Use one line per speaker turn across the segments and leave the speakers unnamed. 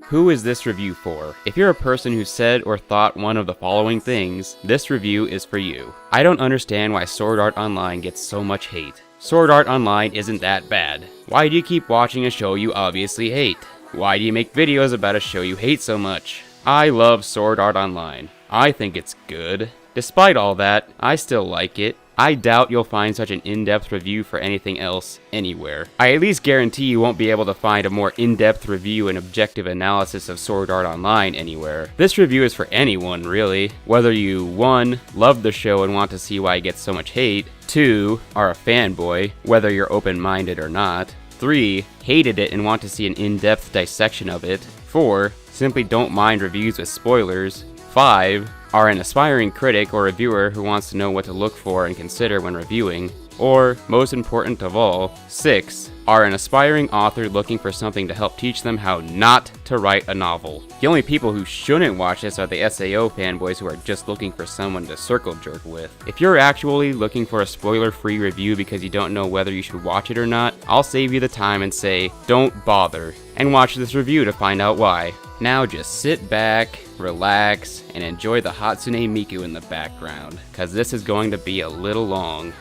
Who is this review for? If you're a person who said or thought one of the following things, this review is for you. I don't understand why Sword Art Online gets so much hate. Sword Art Online isn't that bad. Why do you keep watching a show you obviously hate? Why do you make videos about a show you hate so much? I love Sword Art Online. I think it's good. Despite all that, I still like it. I doubt you'll find such an in-depth review for anything else anywhere. I at least guarantee you won't be able to find a more in-depth review and objective analysis of Sword Art Online anywhere. This review is for anyone, really. Whether you 1. Love the show and want to see why it gets so much hate, 2. Are a fanboy, whether you're open-minded or not, 3. Hated it and want to see an in-depth dissection of it, 4. Simply don't mind reviews with spoilers, 5. Are an aspiring critic or reviewer who wants to know what to look for and consider when reviewing, or, most important of all, 6. Are an aspiring author looking for something to help teach them how not to write a novel. The only people who shouldn't watch this are the SAO fanboys who are just looking for someone to circle jerk with. If you're actually looking for a spoiler-free review because you don't know whether you should watch it or not, I'll save you the time and say, don't bother, and watch this review to find out why. Now just sit back, relax, and enjoy the Hatsune Miku in the background, cause this is going to be a little long.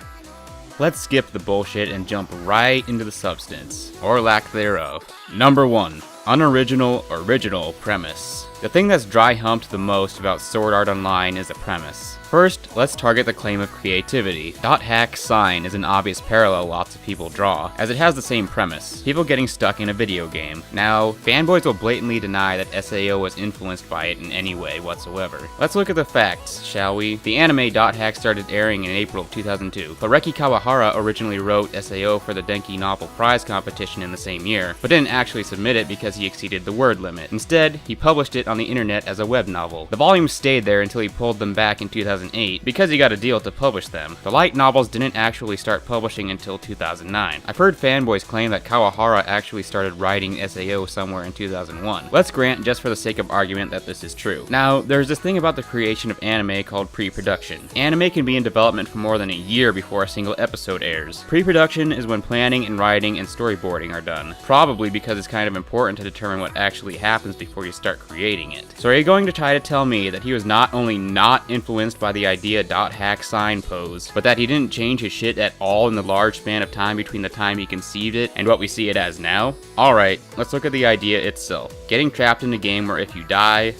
Let's skip the bullshit and jump right into the substance, or lack thereof. Number 1. Unoriginal Original Premise. The thing that's dry humped the most about Sword Art Online is the premise. First, let's target the claim of creativity. .hack sign is an obvious parallel lots of people draw, as it has the same premise, people getting stuck in a video game. Now, fanboys will blatantly deny that SAO was influenced by it in any way whatsoever. Let's look at the facts, shall we? The anime .hack started airing in April of 2002, but Reki Kawahara originally wrote SAO for the Denki Novel Prize competition in the same year, but didn't actually submit it because he exceeded the word limit. Instead, he published it on the internet as a web novel. The volumes stayed there until he pulled them back in 2008 because he got a deal to publish them. The light novels didn't actually start publishing until 2009. I've heard fanboys claim that Kawahara actually started writing SAO somewhere in 2001. Let's grant, just for the sake of argument, that this is true. Now, there's this thing about the creation of anime called pre-production. Anime can be in development for more than a year before a single episode airs. Pre-production is when planning and writing and storyboarding are done, probably because it's kind of important to determine what actually happens before you start creating it. So are you going to try to tell me that he was not only not influenced by the idea .hack sign pose, but that he didn't change his shit at all in the large span of time between the time he conceived it and what we see it as now? Alright, let's look at the idea itself. Getting trapped in a game where if you die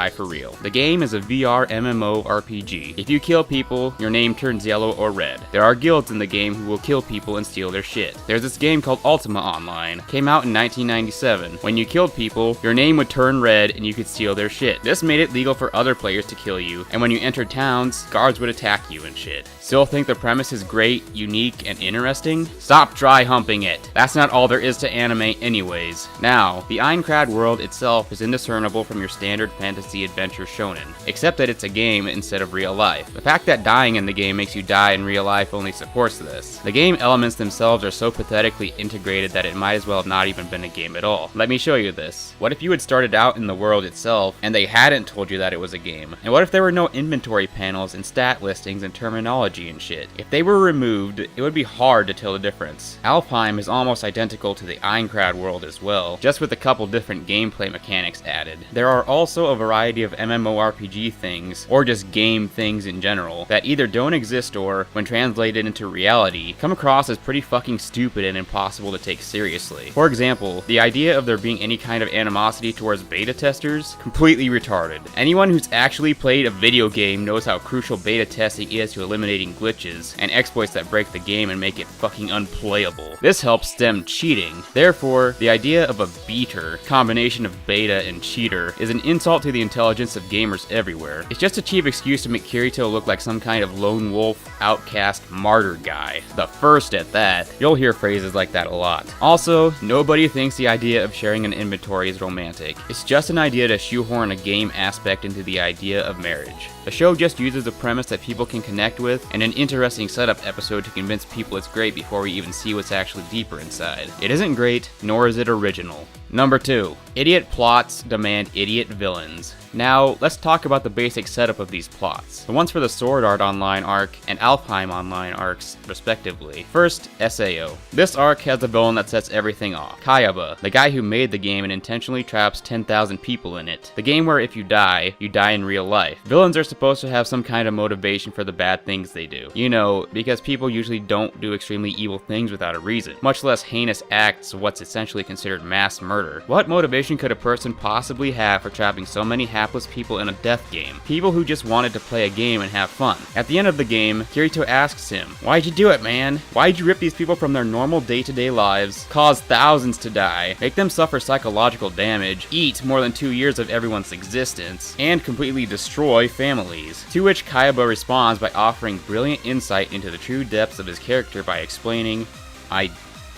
for real. The game is a VR MMO RPG. If you kill people, your name turns yellow or red. There are guilds in the game who will kill people and steal their shit. There's this game called Ultima Online. Came out in 1997. When you killed people, your name would turn red and you could steal their shit. This made it legal for other players to kill you, and when you entered towns, guards would attack you and shit. Still think the premise is great, unique, and interesting? Stop dry humping it. That's not all there is to anime anyways. Now, the Aincrad world itself is indiscernible from your standard fantasy adventure shonen, except that it's a game instead of real life. The fact that dying in the game makes you die in real life only supports this. The game elements themselves are so pathetically integrated that it might as well have not even been a game at all. Let me show you this. What if you had started out in the world itself and they hadn't told you that it was a game? And what if there were no inventory panels and stat listings and terminology and shit? If they were removed, it would be hard to tell the difference. Alfheim is almost identical to the Aincrad world as well, just with a couple different gameplay mechanics added. There are also a variety of MMORPG things, or just game things in general, that either don't exist or, when translated into reality, come across as pretty fucking stupid and impossible to take seriously. For example, the idea of there being any kind of animosity towards beta testers? Completely retarded. Anyone who's actually played a video game knows how crucial beta testing is to eliminating glitches and exploits that break the game and make it fucking unplayable. This helps stem cheating. Therefore, the idea of a beater, combination of beta and cheater, is an insult to the intelligence of gamers everywhere. It's just a cheap excuse to make Kirito look like some kind of lone wolf, outcast, martyr guy. The first at that. You'll hear phrases like that a lot. Also, nobody thinks the idea of sharing an inventory is romantic. It's just an idea to shoehorn a game aspect into the idea of marriage. The show just uses a premise that people can connect with, and an interesting setup episode to convince people it's great before we even see what's actually deeper inside. It isn't great, nor is it original. Number 2. Idiot plots demand idiot villains. Now, let's talk about the basic setup of these plots. The ones for the Sword Art Online arc and Alfheim Online arcs, respectively. First, SAO. This arc has a villain that sets everything off. Kayaba, the guy who made the game and intentionally traps 10,000 people in it. The game where if you die in real life. Villains are supposed to have some kind of motivation for the bad things they do. You know, because people usually don't do extremely evil things without a reason, much less heinous acts of what's essentially considered mass murder. What motivation could a person possibly have for trapping so many hapless people in a death game? People who just wanted to play a game and have fun. At the end of the game, Kirito asks him, "Why'd you do it, man? Why'd you rip these people from their normal day-to-day lives, cause thousands to die, make them suffer psychological damage, eat more than 2 years of everyone's existence, and completely destroy families?" To which Kayaba responds by offering brilliant insight into the true depths of his character by explaining, "I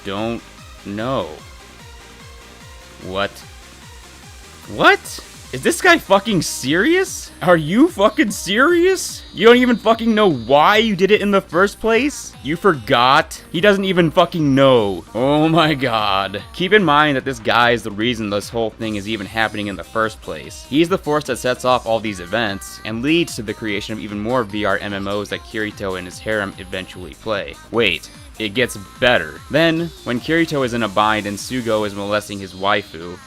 don't know." What? Is this guy fucking serious? Are you fucking serious? You don't even fucking know why you did it in the first place? You forgot? He doesn't even fucking know. Oh my god. Keep in mind that this guy is the reason this whole thing is even happening in the first place. He's the force that sets off all these events, and leads to the creation of even more VR MMOs that Kirito and his harem eventually play. Wait. It gets better. Then, when Kirito is in a bind and Sugo is molesting his waifu,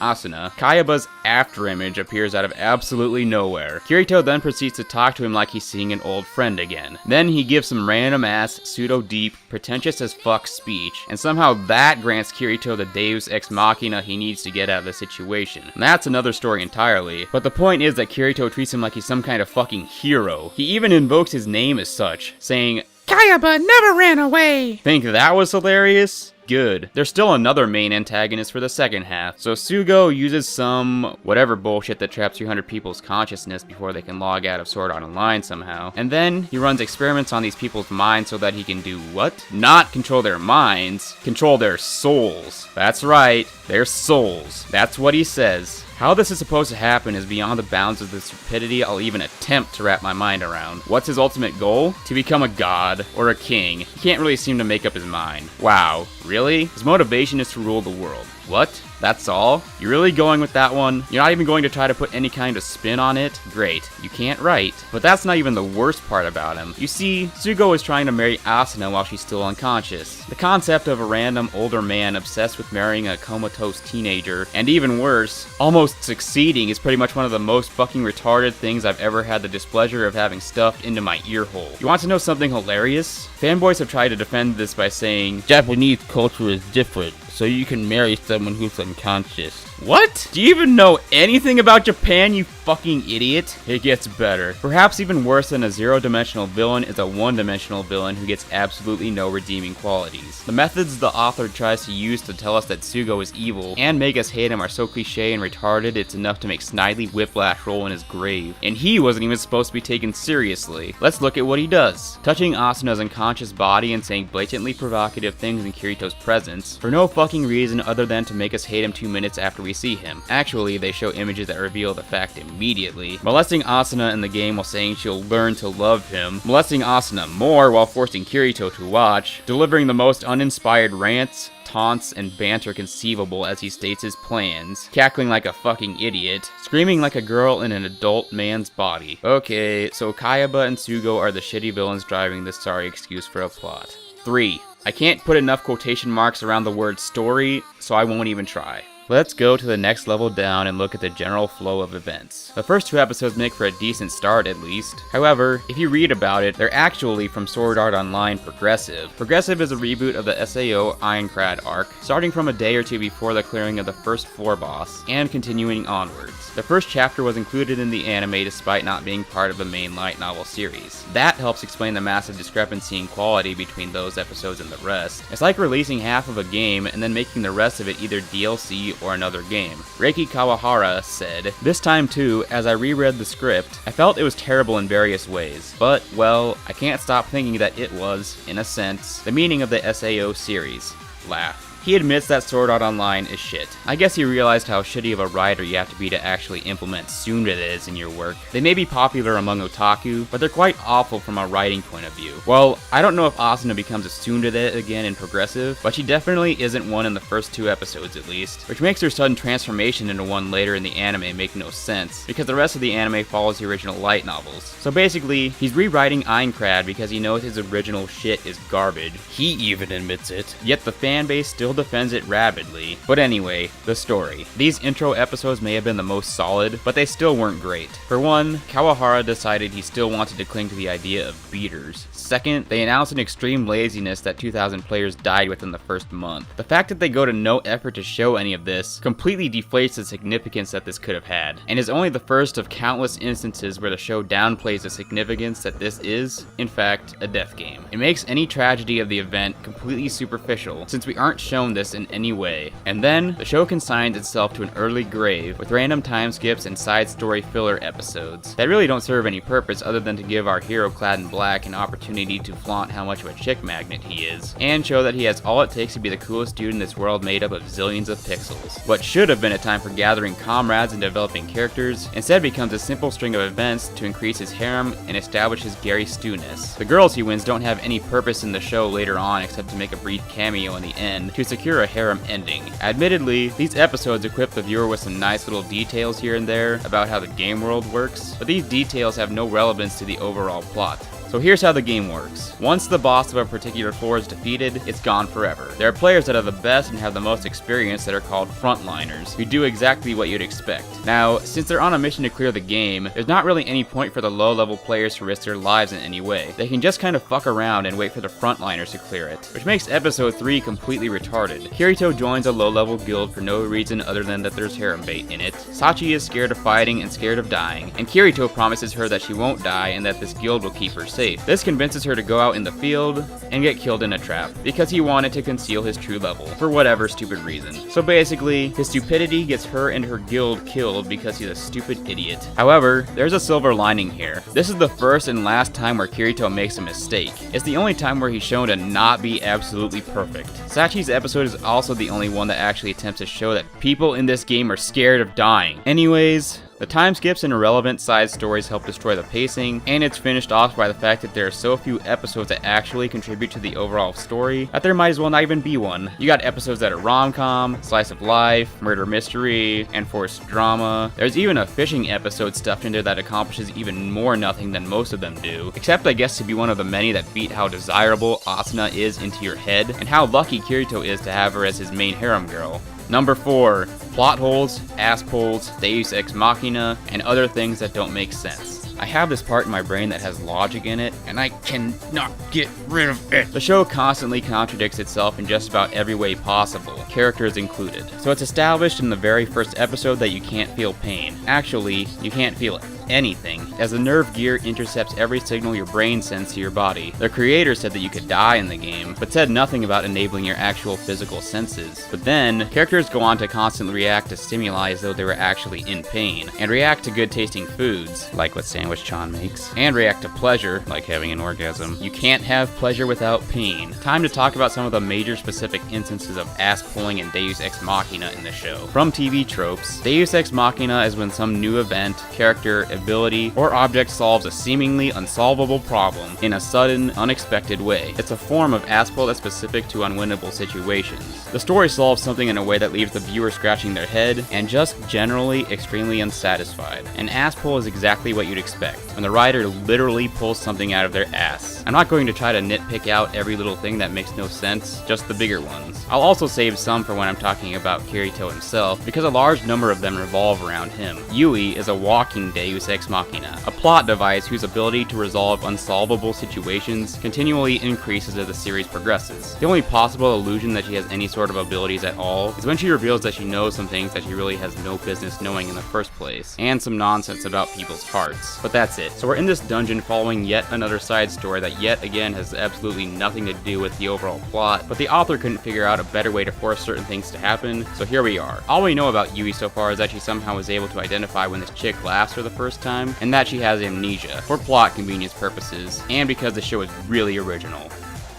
Asuna, Kayaba's afterimage appears out of absolutely nowhere. Kirito then proceeds to talk to him like he's seeing an old friend again. Then he gives some random ass, pseudo-deep, pretentious as fuck speech, and somehow that grants Kirito the deus ex machina he needs to get out of the situation. And that's another story entirely, but the point is that Kirito treats him like he's some kind of fucking hero. He even invokes his name as such, saying, "Kayaba never ran away!" Think that was hilarious? Good. There's still another main antagonist for the second half, so Sugo uses some whatever bullshit that traps 300 people's consciousness before they can log out of Sword Art Online somehow, and then he runs experiments on these people's minds so that he can do what? Not control their minds, control their souls. That's right, their souls. That's what he says. How this is supposed to happen is beyond the bounds of the stupidity I'll even attempt to wrap my mind around. What's his ultimate goal? To become a god, or a king. He can't really seem to make up his mind. Wow, really? His motivation is to rule the world. What? That's all? You're really going with that one? You're not even going to try to put any kind of spin on it? Great. You can't write. But that's not even the worst part about him. You see, Sugo is trying to marry Asuna while she's still unconscious. The concept of a random older man obsessed with marrying a comatose teenager, and even worse, almost succeeding, is pretty much one of the most fucking retarded things I've ever had the displeasure of having stuffed into my ear hole. You want to know something hilarious? Fanboys have tried to defend this by saying, "Japanese culture is different, so you can marry someone who's unconscious." What? Do you even know anything about Japan, you fucking idiot? It gets better. Perhaps even worse than a zero-dimensional villain is a one-dimensional villain who gets absolutely no redeeming qualities. The methods the author tries to use to tell us that Sugo is evil and make us hate him are so cliche and retarded it's enough to make Snidely Whiplash roll in his grave. And he wasn't even supposed to be taken seriously. Let's look at what he does. Touching Asuna's unconscious body and saying blatantly provocative things in Kirito's presence for no fucking reason other than to make us hate him 2 minutes after we see him. Actually, they show images that reveal the fact immediately. Molesting Asuna in the game while saying she'll learn to love him. Molesting Asuna more while forcing Kirito to watch. Delivering the most uninspired rants, taunts, and banter conceivable as he states his plans, cackling like a fucking idiot, screaming like a girl in an adult man's body. Okay, so Kayaba and Sugo are the shitty villains driving this sorry excuse for a plot. 3. I can't put enough quotation marks around the word story, so I won't even try. Let's go to the next level down and look at the general flow of events. The first 2 episodes make for a decent start at least. However, if you read about it, they're actually from Sword Art Online Progressive. Progressive is a reboot of the SAO Ironclad arc, starting from a day or 2 before the clearing of the first floor boss, and continuing onwards. The first chapter was included in the anime despite not being part of the main light novel series. That helps explain the massive discrepancy in quality between those episodes and the rest. It's like releasing half of a game and then making the rest of it either DLC or another game. Reiki Kawahara said, "This time too, as I reread the script, I felt it was terrible in various ways, but, well, I can't stop thinking that it was, in a sense, the meaning of the SAO series." Laugh. he admits that Sword Art Online is shit. I guess he realized how shitty of a writer you have to be to actually implement tsunderes in your work. They may be popular among otaku, but they're quite awful from a writing point of view. Well, I don't know if Asuna becomes a tsundere again in Progressive, but she definitely isn't one in the first 2 episodes at least, which makes her sudden transformation into one later in the anime make no sense, because the rest of the anime follows the original light novels. So basically, he's rewriting Aincrad because he knows his original shit is garbage. He even admits it. Yet the fanbase still defends it rabidly. But anyway, the story. These intro episodes may have been the most solid, but they still weren't great. For one, Kawahara decided he still wanted to cling to the idea of beaters. Second, they announced an extreme laziness that 2,000 players died within the first month. The fact that they go to no effort to show any of this completely deflates the significance that this could have had, and is only the first of countless instances where the show downplays the significance that this is, in fact, a death game. It makes any tragedy of the event completely superficial, since we aren't shown this in any way. And then, the show consigns itself to an early grave, with random time skips and side story filler episodes that really don't serve any purpose other than to give our hero clad in black an opportunity to flaunt how much of a chick magnet he is, and show that he has all it takes to be the coolest dude in this world made up of zillions of pixels. What should have been a time for gathering comrades and developing characters, instead becomes a simple string of events to increase his harem and establish his Gary Stu-ness. The girls he wins don't have any purpose in the show later on except to make a brief cameo in the end to secure a harem ending. Admittedly, these episodes equip the viewer with some nice little details here and there about how the game world works, but these details have no relevance to the overall plot. So here's how the game works. Once the boss of a particular floor is defeated, it's gone forever. There are players that are the best and have the most experience that are called frontliners, who do exactly what you'd expect. Now, since they're on a mission to clear the game, there's not really any point for the low-level players to risk their lives in any way. They can just kind of fuck around and wait for the frontliners to clear it, which makes episode 3 completely retarded. Kirito joins a low-level guild for no reason other than that there's harem bait in it. Sachi is scared of fighting and scared of dying, and Kirito promises her that she won't die and that this guild will keep her safe. This convinces her to go out in the field and get killed in a trap, because he wanted to conceal his true level, for whatever stupid reason. So basically, his stupidity gets her and her guild killed because he's a stupid idiot. However, there's a silver lining here. This is the first and last time where Kirito makes a mistake. It's the only time where he's shown to not be absolutely perfect. Sachi's episode is also the only one that actually attempts to show that people in this game are scared of dying. Anyways, the time skips and irrelevant side stories help destroy the pacing, and it's finished off by the fact that there are so few episodes that actually contribute to the overall story that there might as well not even be one. You got episodes that are rom-com, slice of life, murder mystery, and forced drama. There's even a fishing episode stuffed in there that accomplishes even more nothing than most of them do, except I guess to be one of the many that beat how desirable Asuna is into your head, and how lucky Kirito is to have her as his main harem girl. Number 4. Plot holes, ass pulls, Deus Ex Machina, and other things that don't make sense. I have this part in my brain that has logic in it, and I cannot get rid of it. The show constantly contradicts itself in just about every way possible, characters included. So it's established in the very first episode that you can't feel pain. Actually, you can't feel anything, as the nerve gear intercepts every signal your brain sends to your body. The creator said that you could die in the game, but said nothing about enabling your actual physical senses. But then, characters go on to constantly react to stimuli as though they were actually in pain, and react to good tasting foods, like what sandwich Chan makes, and react to pleasure, like having an orgasm. You can't have pleasure without pain. Time to talk about some of the major specific instances of ass pulling and Deus Ex Machina in the show. From TV tropes, Deus Ex Machina is when some new event, character, ability, or object solves a seemingly unsolvable problem in a sudden, unexpected way. It's a form of ass pull that's specific to unwinnable situations. The story solves something in a way that leaves the viewer scratching their head and just generally extremely unsatisfied. An ass pull is exactly what you'd expect, when the writer literally pulls something out of their ass. I'm not going to try to nitpick out every little thing that makes no sense, just the bigger ones. I'll also save some for when I'm talking about Kirito himself, because a large number of them revolve around him. Yui is a walking Deus Ex Machina, a plot device whose ability to resolve unsolvable situations continually increases as the series progresses. The only possible illusion that she has any sort of abilities at all is when she reveals that she knows some things that she really has no business knowing in the first place, and some nonsense about people's hearts. But that's it. So we're in this dungeon following yet another side story that yet again has absolutely nothing to do with the overall plot, but the author couldn't figure out a better way to force certain things to happen, so here we are. All we know about Yui so far is that she somehow was able to identify when this chick laughs for the first time, and that she has amnesia, for plot convenience purposes, and because the show is really original.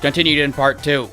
Continued in part 2.